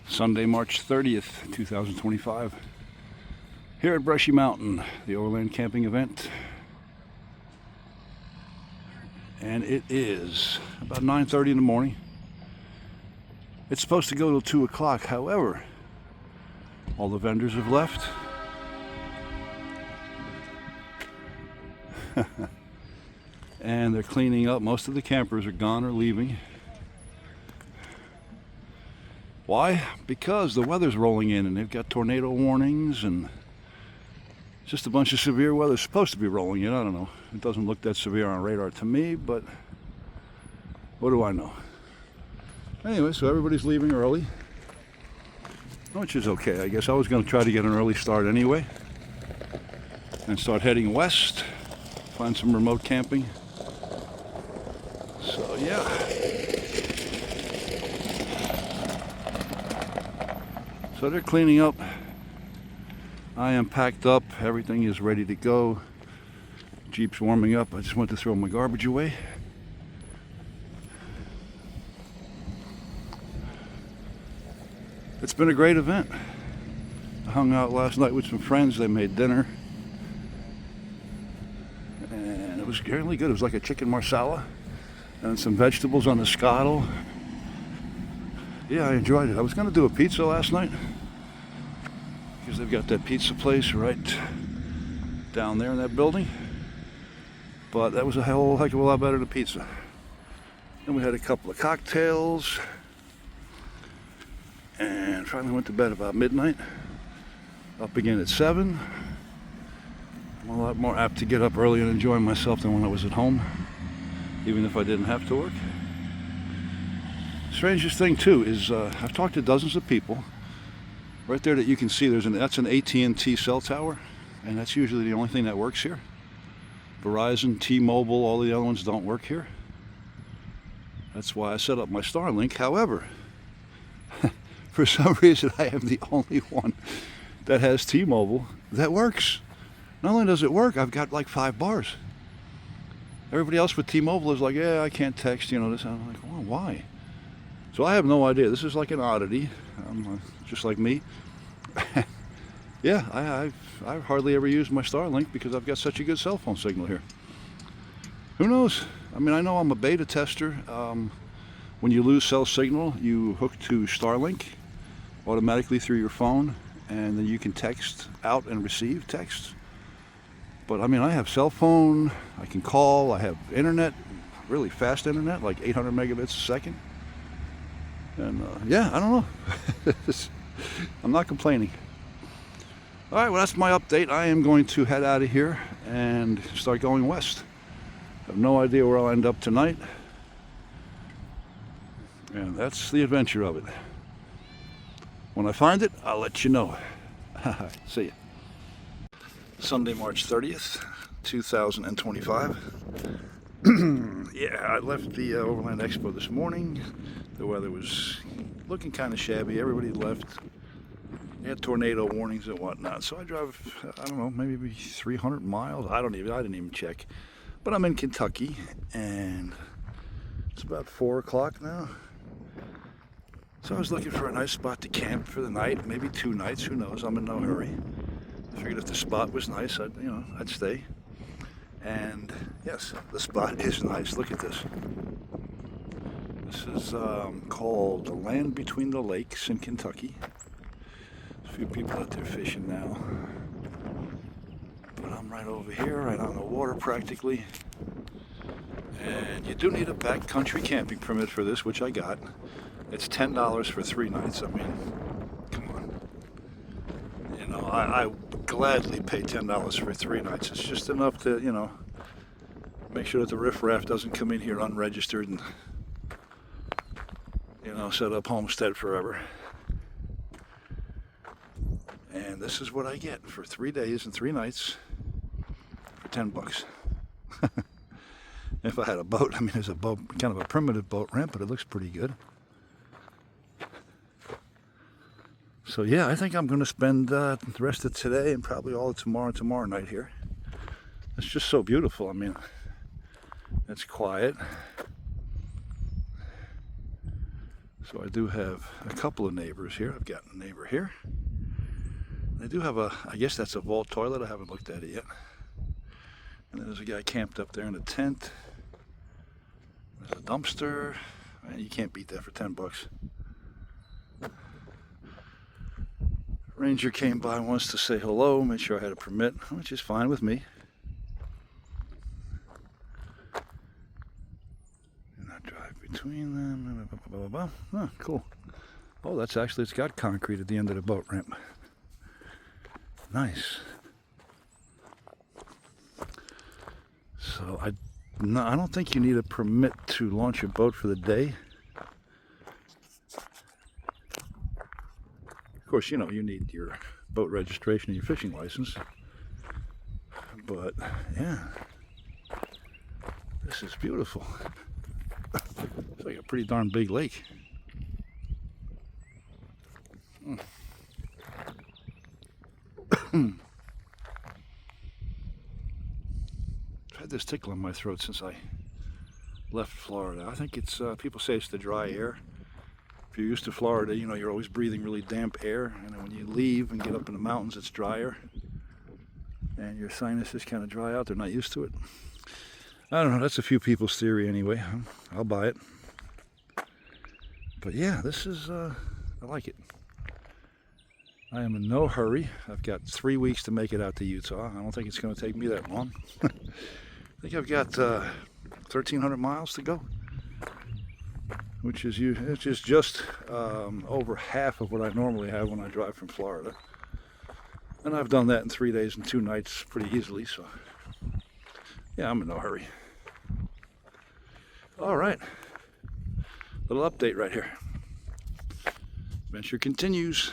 Sunday, March 30th, 2025. Here at Brushy Mountain, the overland camping event. And it is about 9:30 in the morning. It's supposed to go till 2 o'clock. However, all the vendors have left. And they're cleaning up. Most of the campers are gone or leaving. Why? Because the weather's rolling in and they've got tornado warnings and just a bunch of severe weather. It's supposed to be rolling in. I don't know. It doesn't look that severe on radar to me, but what do I know? Anyway, so everybody's leaving early, which is okay. I guess I was going to try to get an early start anyway and start heading west, find some remote camping. So yeah. So they're cleaning up. I am packed up. Everything is ready to go. Jeep's warming up. I just went to throw my garbage away. It's been a great event. I hung out last night with some friends. They made dinner. And it was really good. It was like a chicken marsala and some vegetables on the scuttle. Yeah, I enjoyed it. I was going to do a pizza last night because they've got that pizza place right down there in that building. But that was a whole heck of a lot better than pizza. Then we had a couple of cocktails and finally went to bed about midnight. Up again at 7. I'm a lot more apt to get up early and enjoy myself than when I was at home, even if I didn't have to work. Strangest thing too is I've talked to dozens of people. Right there that you can see, that's an AT&T cell tower, and that's usually the only thing that works here. Verizon, T-Mobile, all the other ones don't work here. That's why I set up my Starlink. However, for some reason I am the only one that has T-Mobile that works. Not only does it work, I've got like 5 bars. Everybody else with T-Mobile is like, yeah, I can't text, this. I'm like, well, why? So I have no idea. This is like an oddity, just like me. Yeah, I've hardly ever used my Starlink because I've got such a good cell phone signal here. Who knows? I mean, I know I'm a beta tester. When you lose cell signal, you hook to Starlink automatically through your phone, and then you can text out and receive text. But I mean, I have cell phone, I can call, I have internet, really fast internet, like 800 megabits a second. And yeah, I don't know. I'm not complaining. All right, well, that's my update. I am going to head out of here and start going west. I have no idea where I'll end up tonight. And that's the adventure of it. When I find it, I'll let you know. See ya. Sunday, March 30th, 2025. Yeah, I left the Overland Expo this morning. The weather was looking kind of shabby. Everybody left. They had tornado warnings and whatnot. So I drove, I don't know, maybe 300 miles. I didn't even check. But I'm in Kentucky, and it's about 4 o'clock now. So I was looking for a nice spot to camp for the night, maybe 2 nights. Who knows? I'm in no hurry. I figured if the spot was nice, I'd stay. And yes, the spot is nice. Look at this. This is called the Land Between the Lakes in Kentucky. There's a few people out there fishing now. But I'm right over here, right on the water practically. And you do need a backcountry camping permit for this, which I got. It's $10 for 3 nights. I mean, come on. I gladly pay $10 for 3 nights. It's just enough to, make sure that the riffraff doesn't come in here unregistered and, set up homestead forever. And this is what I get for 3 days and 3 nights for $10. If I had a boat, I mean, there's a boat, kind of a primitive boat ramp, but it looks pretty good. So yeah, I think I'm going to spend the rest of today and probably all of tomorrow night here. It's just so beautiful. I mean, it's quiet. So I do have a couple of neighbors here. I've got a neighbor here. They do have I guess that's a vault toilet. I haven't looked at it yet. And then there's a guy camped up there in a tent. There's a dumpster. Man, you can't beat that for $10. Ranger came by once to say hello, made sure I had a permit, which is fine with me. And I drive between them. Blah, blah, blah, blah. Oh, cool. Oh, that's actually, it's got concrete at the end of the boat ramp. Nice. So I don't think you need a permit to launch your boat for the day. Of course, you know, you need your boat registration and your fishing license. But, yeah. This is beautiful. It's like a pretty darn big lake. I've had this tickle in my throat since I left Florida. I think it's, people say it's the dry air. If you're used to Florida, you know, you're always breathing really damp air. And then when you leave and get up in the mountains, it's drier. And your sinuses kind of dry out. They're not used to it. I don't know. That's a few people's theory anyway. I'll buy it. But yeah, this is, I like it. I am in no hurry. I've got 3 weeks to make it out to Utah. I don't think it's going to take me that long. I think I've got 1,300 miles to go, which is just over half of what I normally have when I drive from Florida. And I've done that in 3 days and 2 nights pretty easily, so yeah, I'm in no hurry. All right, little update right here. Adventure continues.